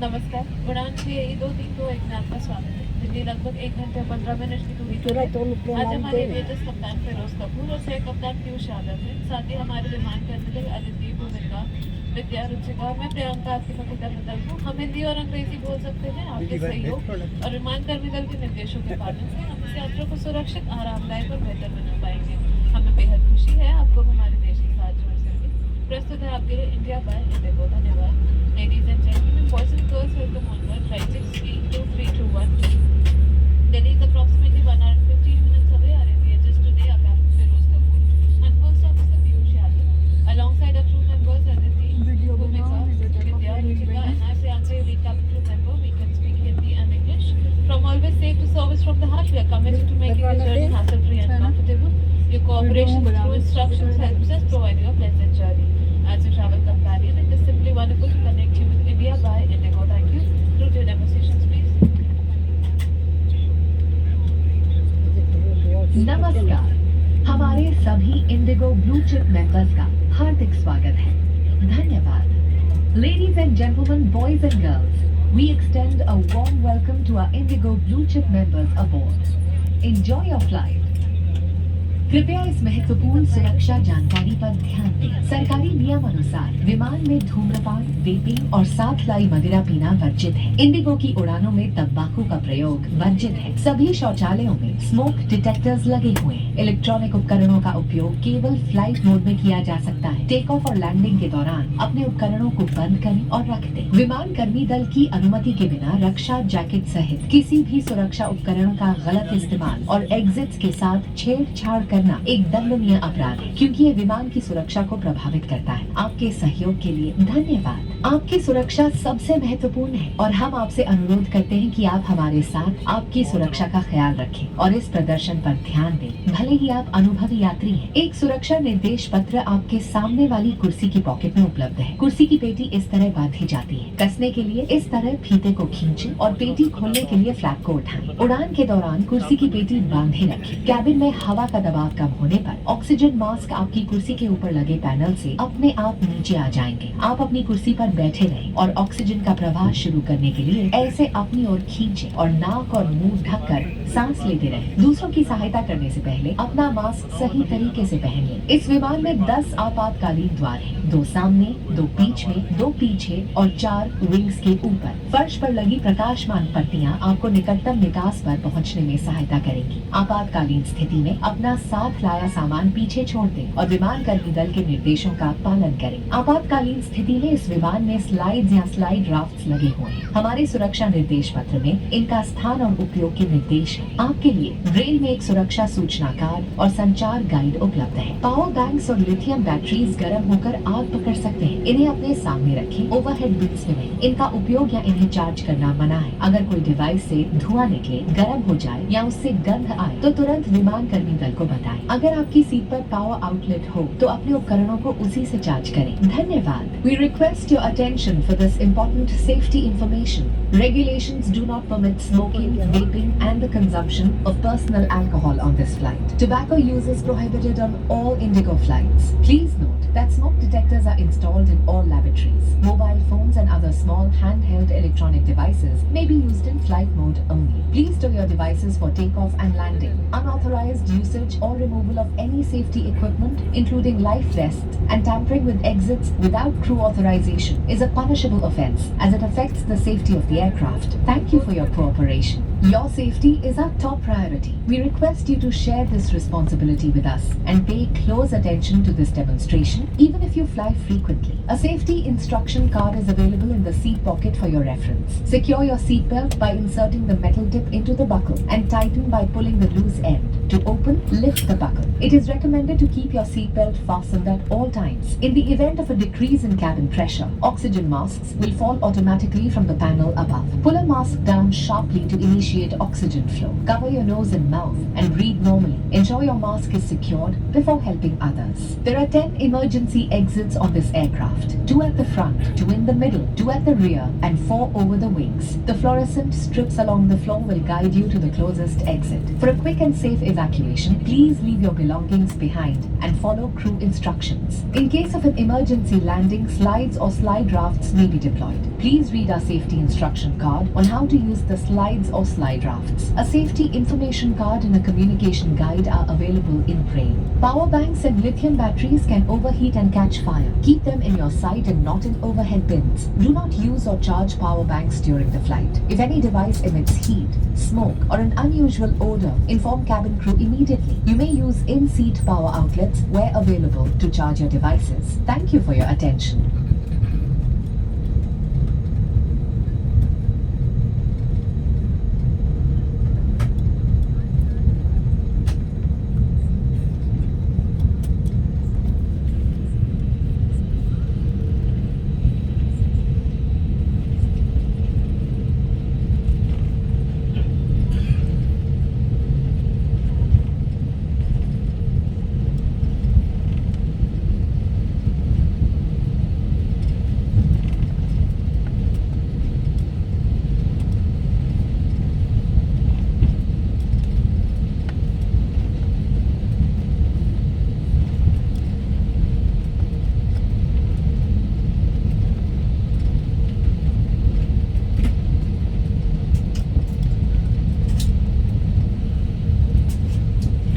नमस्कार। उड़ान के A232 में आपका स्वागत है। दिल्ली लगभग 1 घंटे 15 मिनट की दूरी पर है। आज हमारे एविएटर्स कप्तान फिरोज कपूर और सह कप्तान पीयूष यादव हैं। साथ ही हमारे विमान कर्मी अदिति, भूमिका, विद्या, रुचिका, मैं प्रियंका आपकी पत्रकार दल हूँ। हम हिंदी और अंग्रेजी बोल सकते हैं। आपके सहयोग और विमान कर्मी दल के निर्देशों के पालन से हम इस यात्रा को सुरक्षित, आरामदायक और बेहतर बना पाएंगे। हमें बेहद खुशी है आपको हमारे देश के साथ जोड़ सके। प्रस्तुत है आपके लिए इंडिया बाय इंडिगो। धन्यवाद। Ladies and gentlemen, boys and girls, welcome on board flight 632-321. Delhi is approximately 1 hour and 15 minutes away. Our aviators today are Captain Feroz Kapoor and First Officer Piyush Yadav. Alongside our crew members Aditi, Bhumika, Vidya, Ruchika and I, Priyanka, your lead cabin crew member, we can speak Hindi and English. From always safe to service from the heart, we are committed to making your journey hassle-free and comfortable. Your cooperation through instructions helps us provide you a pleasant journey. As a travel companion, it is simply wonderful to connect you with India by Indigo. Thank you. Through to your demonstrations, please. नमस्कार। हमारे सभी Indigo blue chip members का हार्दिक स्वागत है। धन्यवाद। Ladies and gentlemen, boys and girls, we extend a warm welcome to our Indigo blue chip members aboard. Enjoy your flight. कृपया इस महत्वपूर्ण सुरक्षा जानकारी पर ध्यान दें। सरकारी नियम अनुसार विमान में धूम्रपान, वेपिंग और साथ लाई मदिरा पीना वर्जित है। इंडिगो की उड़ानों में तंबाकू का प्रयोग वर्जित है। सभी शौचालयों में स्मोक डिटेक्टर्स लगे हुए हैं। इलेक्ट्रॉनिक उपकरणों का उपयोग केवल फ्लाइट मोड में किया जा सकता है। टेक ऑफ और लैंडिंग के दौरान अपने उपकरणों को बंद करें और रख दें। विमान कर्मी दल की अनुमति के बिना रक्षा जैकेट सहित किसी भी सुरक्षा उपकरण का गलत इस्तेमाल और एग्जिट्स के साथ छेड़छाड़ करना एक दंडनीय अपराध है, क्योंकि ये विमान की सुरक्षा को प्रभावित करता है। आपके सहयोग के लिए धन्यवाद। आपकी सुरक्षा सबसे महत्वपूर्ण है और हम आपसे अनुरोध करते हैं कि आप हमारे साथ आपकी सुरक्षा का ख्याल रखें और इस प्रदर्शन पर ध्यान दें। भले ही आप अनुभवी यात्री हैं, एक सुरक्षा निर्देश पत्र आपके सामने वाली कुर्सी की पॉकेट में उपलब्ध है। कुर्सी की पेटी इस तरह बांधी जाती है। कसने के लिए इस तरह फीते को खींचें और पेटी खोलने के लिए फ्लैप को उठाएं। उड़ान के दौरान कुर्सी की पेटी बांधे रखें। कैबिन में हवा का दबाव कम होने पर ऑक्सीजन मास्क आपकी कुर्सी के ऊपर लगे पैनल से अपने आप नीचे आ जाएंगे। आप अपनी कुर्सी पर बैठे रहें और ऑक्सीजन का प्रवाह शुरू करने के लिए ऐसे अपनी ओर खींचें और नाक और मुंह ढककर सांस लेते रहें। दूसरों की सहायता करने से पहले अपना मास्क सही तरीके से पहन लें। इस विमान में 10 आपातकालीन द्वार हैं, 2 सामने, 2 बीच में, 2 पीछे और 4 विंग्स के ऊपर। फर्श पर लगी प्रकाशमान पट्टियां आपको निकटतम निकास पर पहुंचने में सहायता करेंगी। आपातकालीन स्थिति में अपना साथ लाया सामान पीछे छोड़ दें और विमान कर्मी दल के निर्देशों का पालन करें। आपातकालीन स्थिति में इस विमान में स्लाइड्स या स्लाइड राफ्ट्स लगे हुए हैं। हमारे सुरक्षा निर्देश पत्र में इनका स्थान और उपयोग के निर्देश हैं। आपके लिए रेल में एक सुरक्षा सूचना कार्ड और संचार गाइड उपलब्ध है। पावर बैंक्स और लिथियम बैटरीज गर्म होकर आग पकड़ सकते हैं। इन्हें अपने सामने रखें, ओवरहेड बिन्स में नहीं। इनका उपयोग या इन्हें चार्ज करना मना है। अगर कोई डिवाइस से धुआं निकले, गर्म हो जाए या उससे गंध आए तो तुरंत विमान कर्मी दल को बताएं। अगर आपकी सीट पर पावर आउटलेट हो तो अपने उपकरणों को उसी से चार्ज करें। धन्यवाद। We request your attention for this important safety information. Regulations do not permit smoking, vaping and the consumption of personal alcohol on this flight. Tobacco use is prohibited on all Indigo flights. Please note that smoke detectors are installed in all lavatories. Mobile phones and other small handheld electronic devices may be used in flight mode only. Please stow your devices for takeoff and landing. Unauthorized usage or removal of any safety equipment, including life vests and tampering with exits without crew authorization is a punishable offense as it affects the safety of the aircraft. Thank you for your cooperation. Your safety is our top priority. We request you to share this responsibility with us and pay close attention to this demonstration, even if you fly frequently. A safety instruction card is available in the seat pocket for your reference. Secure your seatbelt by inserting the metal dip into the buckle and tighten by pulling the loose end. To open, lift the buckle. It is recommended to keep your seatbelt fastened at all times. In the event of a decrease in cabin pressure, oxygen masks will fall automatically from the panel above. Pull a mask down sharply to initiate oxygen flow. Cover your nose and mouth and breathe normally. Ensure your mask is secured before helping others. There are 10 emergency exits on this aircraft. 2 at the front, 2 in the middle, 2 at the rear, and 4 over the wings. The fluorescent strips along the floor will guide you to the closest exit. For a quick and safe evacuation, evacuation, please leave your belongings behind and follow crew instructions. In case of an emergency landing, slides or slide rafts may be deployed. Please read our safety instruction card on how to use the slides or slide rafts. A safety information card and a communication guide are available in Braille. Power banks and lithium batteries can overheat and catch fire. Keep them in your sight and not in overhead bins. Do not use or charge power banks during the flight. If any device emits heat, smoke, or an unusual odor, inform cabin crew immediately. You may use in-seat power outlets where available to charge your devices. Thank you for your attention.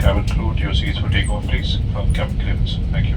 Cabin crew, to your seats for takeoff, please. From cabin clearance. Thank you.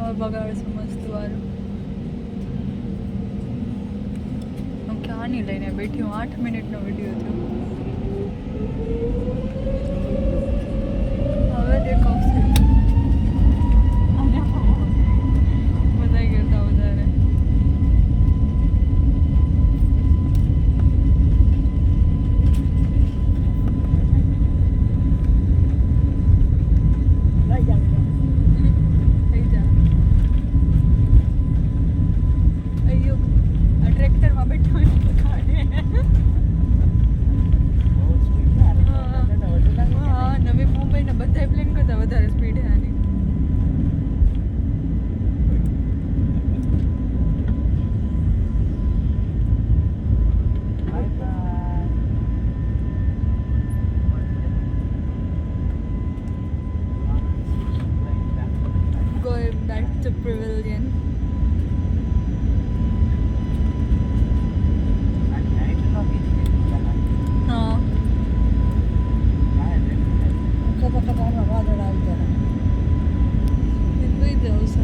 और बगाड़ से मस्त वाला હું ક્યાં નહીં લઈને બેઠી હું 8 મિનિટનો વિડીયો થયો હવે દેખો બધા કરતા વધારે Pavilion. हाँ इतनी देर से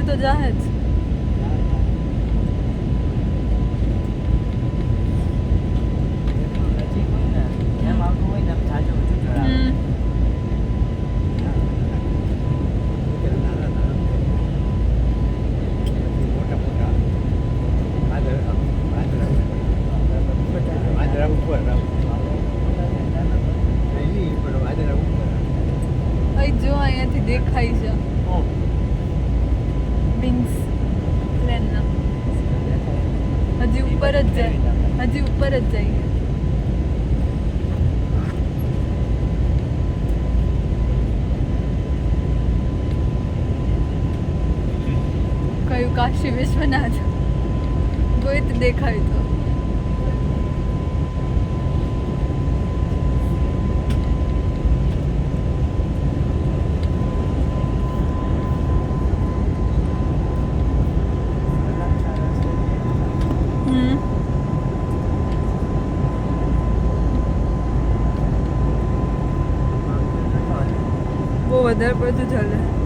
ઉપર તો જાહે જ. હમ. અહીં જો અહીંયાથી દેખાય છે વિંગ્સ પ્લેનના. હજી ઉપર જ જાય, હજી ઉપર જ જઈએ. કયું કાશી વિશ્વનાથ કોઈ જ દેખાય તો. બહુ વધારે પડતું ચાલે.